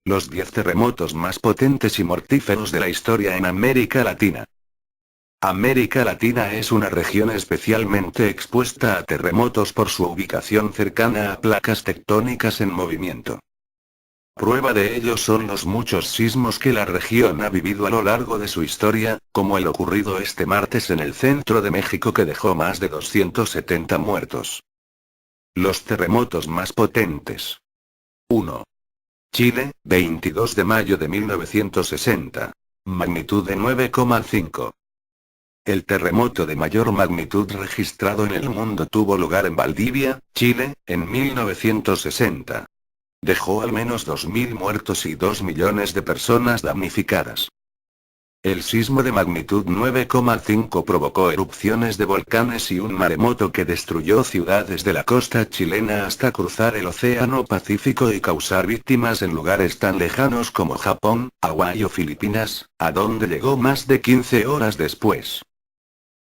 Los 10 terremotos más potentes y mortíferos de la historia en América Latina. América Latina es una región especialmente expuesta a terremotos por su ubicación cercana a placas tectónicas en movimiento. Prueba de ello son los muchos sismos que la región ha vivido a lo largo de su historia, como el ocurrido este martes en el centro de México que dejó más de 270 muertos. Los terremotos más potentes. 1. Chile, 22 de mayo de 1960. Magnitud de 9,5. El terremoto de mayor magnitud registrado en el mundo tuvo lugar en Valdivia, Chile, en 1960. Dejó al menos 2.000 muertos y 2 millones de personas damnificadas. El sismo de magnitud 9,5 provocó erupciones de volcanes y un maremoto que destruyó ciudades de la costa chilena hasta cruzar el Océano Pacífico y causar víctimas en lugares tan lejanos como Japón, Hawái o Filipinas, a donde llegó más de 15 horas después.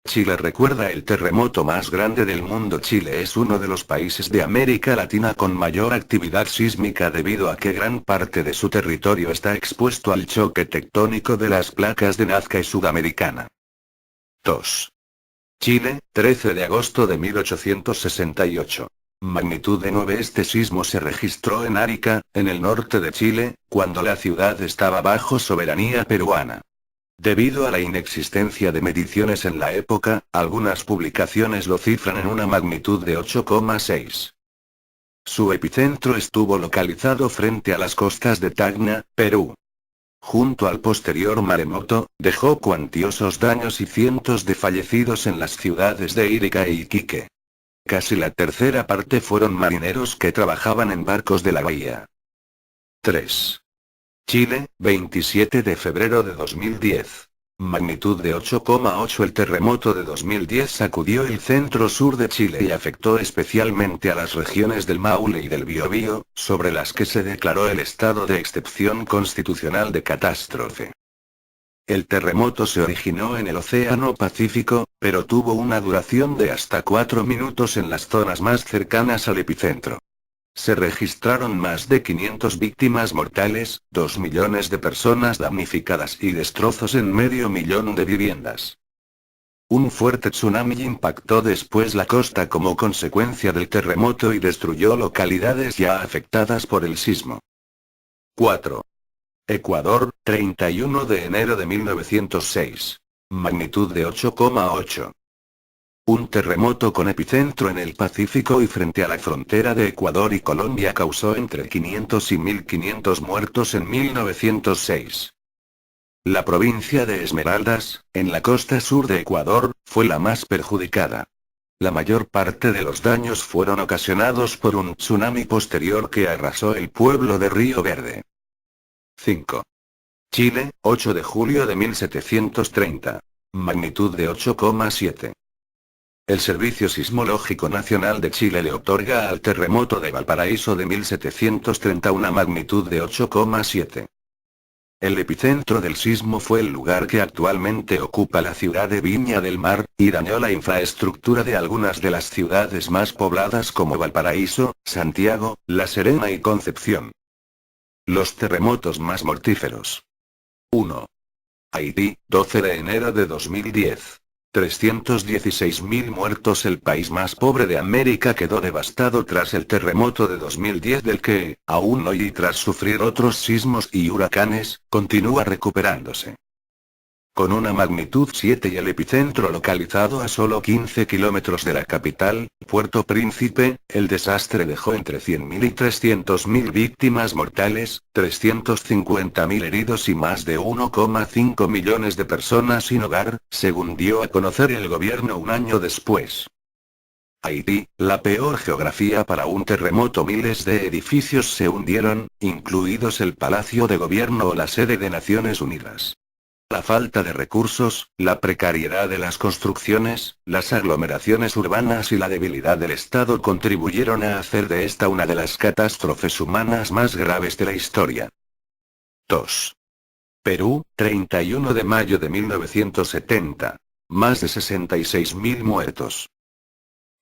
Chile recuerda el terremoto más grande del mundo. Chile es uno de los países de América Latina con mayor actividad sísmica debido a que gran parte de su territorio está expuesto al choque tectónico de las placas de Nazca y Sudamericana. 2. Chile, 13 de agosto de 1868. Magnitud de 9. Este sismo se registró en Arica, en el norte de Chile, cuando la ciudad estaba bajo soberanía peruana. Debido a la inexistencia de mediciones en la época, algunas publicaciones lo cifran en una magnitud de 8,6. Su epicentro estuvo localizado frente a las costas de Tacna, Perú. Junto al posterior maremoto, dejó cuantiosos daños y cientos de fallecidos en las ciudades de Arica e Iquique. Casi la tercera parte fueron marineros que trabajaban en barcos de la bahía. 3. Chile, 27 de febrero de 2010. Magnitud de 8,8. El terremoto de 2010 sacudió el centro-sur de Chile y afectó especialmente a las regiones del Maule y del Biobío, sobre las que se declaró el estado de excepción constitucional de catástrofe. El terremoto se originó en el Océano Pacífico, pero tuvo una duración de hasta 4 minutos en las zonas más cercanas al epicentro. Se registraron más de 500 víctimas mortales, 2 millones de personas damnificadas y destrozos en medio millón de viviendas. Un fuerte tsunami impactó después la costa como consecuencia del terremoto y destruyó localidades ya afectadas por el sismo. 4. Ecuador, 31 de enero de 1906. Magnitud de 8,8. Un terremoto con epicentro en el Pacífico y frente a la frontera de Ecuador y Colombia causó entre 500 y 1.500 muertos en 1906. La provincia de Esmeraldas, en la costa sur de Ecuador, fue la más perjudicada. La mayor parte de los daños fueron ocasionados por un tsunami posterior que arrasó el pueblo de Río Verde. 5. Chile, 8 de julio de 1730. Magnitud de 8,7. El Servicio Sismológico Nacional de Chile le otorga al terremoto de Valparaíso de 1730 una magnitud de 8,7. El epicentro del sismo fue el lugar que actualmente ocupa la ciudad de Viña del Mar, y dañó la infraestructura de algunas de las ciudades más pobladas como Valparaíso, Santiago, La Serena y Concepción. Los terremotos más mortíferos. 1. Haití, 12 de enero de 2010. 316.000 muertos. El país más pobre de América quedó devastado tras el terremoto de 2010 del que, aún hoy y tras sufrir otros sismos y huracanes, continúa recuperándose. Con una magnitud 7 y el epicentro localizado a solo 15 kilómetros de la capital, Puerto Príncipe, el desastre dejó entre 100.000 y 300.000 víctimas mortales, 350.000 heridos y más de 1,5 millones de personas sin hogar, según dio a conocer el gobierno un año después. Haití, la peor geografía para un terremoto. Miles de edificios se hundieron, incluidos el Palacio de Gobierno o la sede de Naciones Unidas. La falta de recursos, la precariedad de las construcciones, las aglomeraciones urbanas y la debilidad del Estado contribuyeron a hacer de esta una de las catástrofes humanas más graves de la historia. 2. Perú, 31 de mayo de 1970. Más de 66.000 muertos.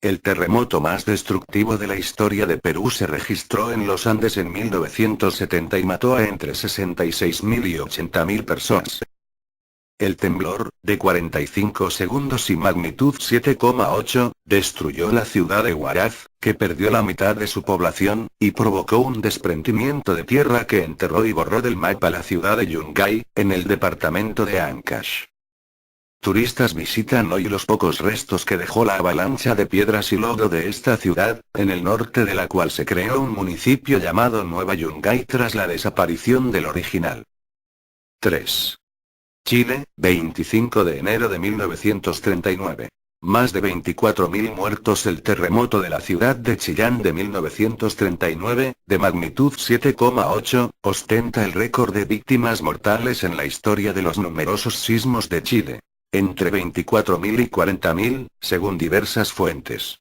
El terremoto más destructivo de la historia de Perú se registró en los Andes en 1970 y mató a entre 66.000 y 80.000 personas. El temblor, de 45 segundos y magnitud 7,8, destruyó la ciudad de Huaraz, que perdió la mitad de su población, y provocó un desprendimiento de tierra que enterró y borró del mapa la ciudad de Yungay, en el departamento de Ancash. Turistas visitan hoy los pocos restos que dejó la avalancha de piedras y lodo de esta ciudad, en el norte de la cual se creó un municipio llamado Nueva Yungay tras la desaparición del original. 3. Chile, 25 de enero de 1939. Más de 24.000 muertos. El terremoto de la ciudad de Chillán de 1939, de magnitud 7,8, ostenta el récord de víctimas mortales en la historia de los numerosos sismos de Chile. Entre 24.000 y 40.000, según diversas fuentes.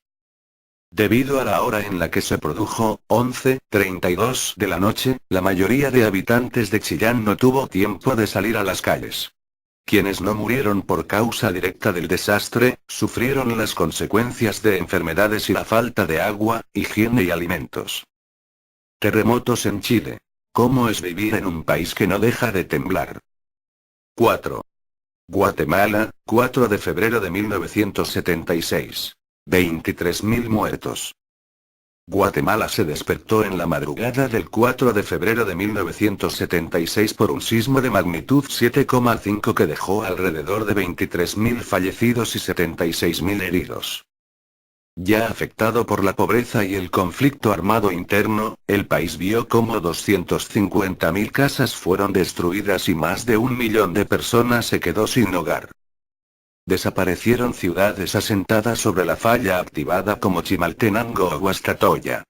Debido a la hora en la que se produjo, 11:32 de la noche, la mayoría de habitantes de Chillán no tuvo tiempo de salir a las calles. Quienes no murieron por causa directa del desastre, sufrieron las consecuencias de enfermedades y la falta de agua, higiene y alimentos. Terremotos en Chile. ¿Cómo es vivir en un país que no deja de temblar? 4. Guatemala, 4 de febrero de 1976. 23.000 muertos. Guatemala se despertó en la madrugada del 4 de febrero de 1976 por un sismo de magnitud 7,5 que dejó alrededor de 23.000 fallecidos y 76.000 heridos. Ya afectado por la pobreza y el conflicto armado interno, el país vio cómo 250.000 casas fueron destruidas y más de 1 millón de personas se quedó sin hogar. Desaparecieron ciudades asentadas sobre la falla activada como Chimaltenango o Guastatoya.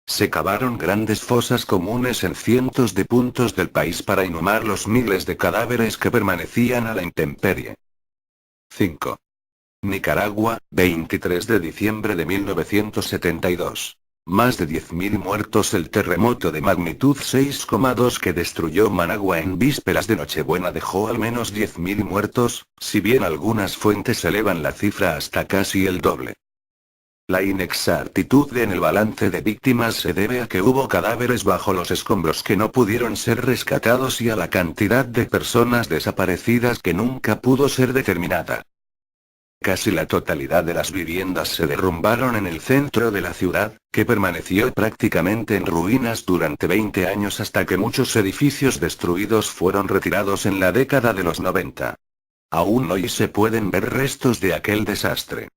Se cavaron grandes fosas comunes en cientos de puntos del país para inhumar los miles de cadáveres que permanecían a la intemperie. 5. Nicaragua, 23 de diciembre de 1972. Más de 10.000 muertos. El terremoto de magnitud 6,2 que destruyó Managua en vísperas de Nochebuena dejó al menos 10.000 muertos, si bien algunas fuentes elevan la cifra hasta casi el doble. La inexactitud en el balance de víctimas se debe a que hubo cadáveres bajo los escombros que no pudieron ser rescatados y a la cantidad de personas desaparecidas que nunca pudo ser determinada. Casi la totalidad de las viviendas se derrumbaron en el centro de la ciudad, que permaneció prácticamente en ruinas durante 20 años hasta que muchos edificios destruidos fueron retirados en la década de los 90. Aún hoy se pueden ver restos de aquel desastre.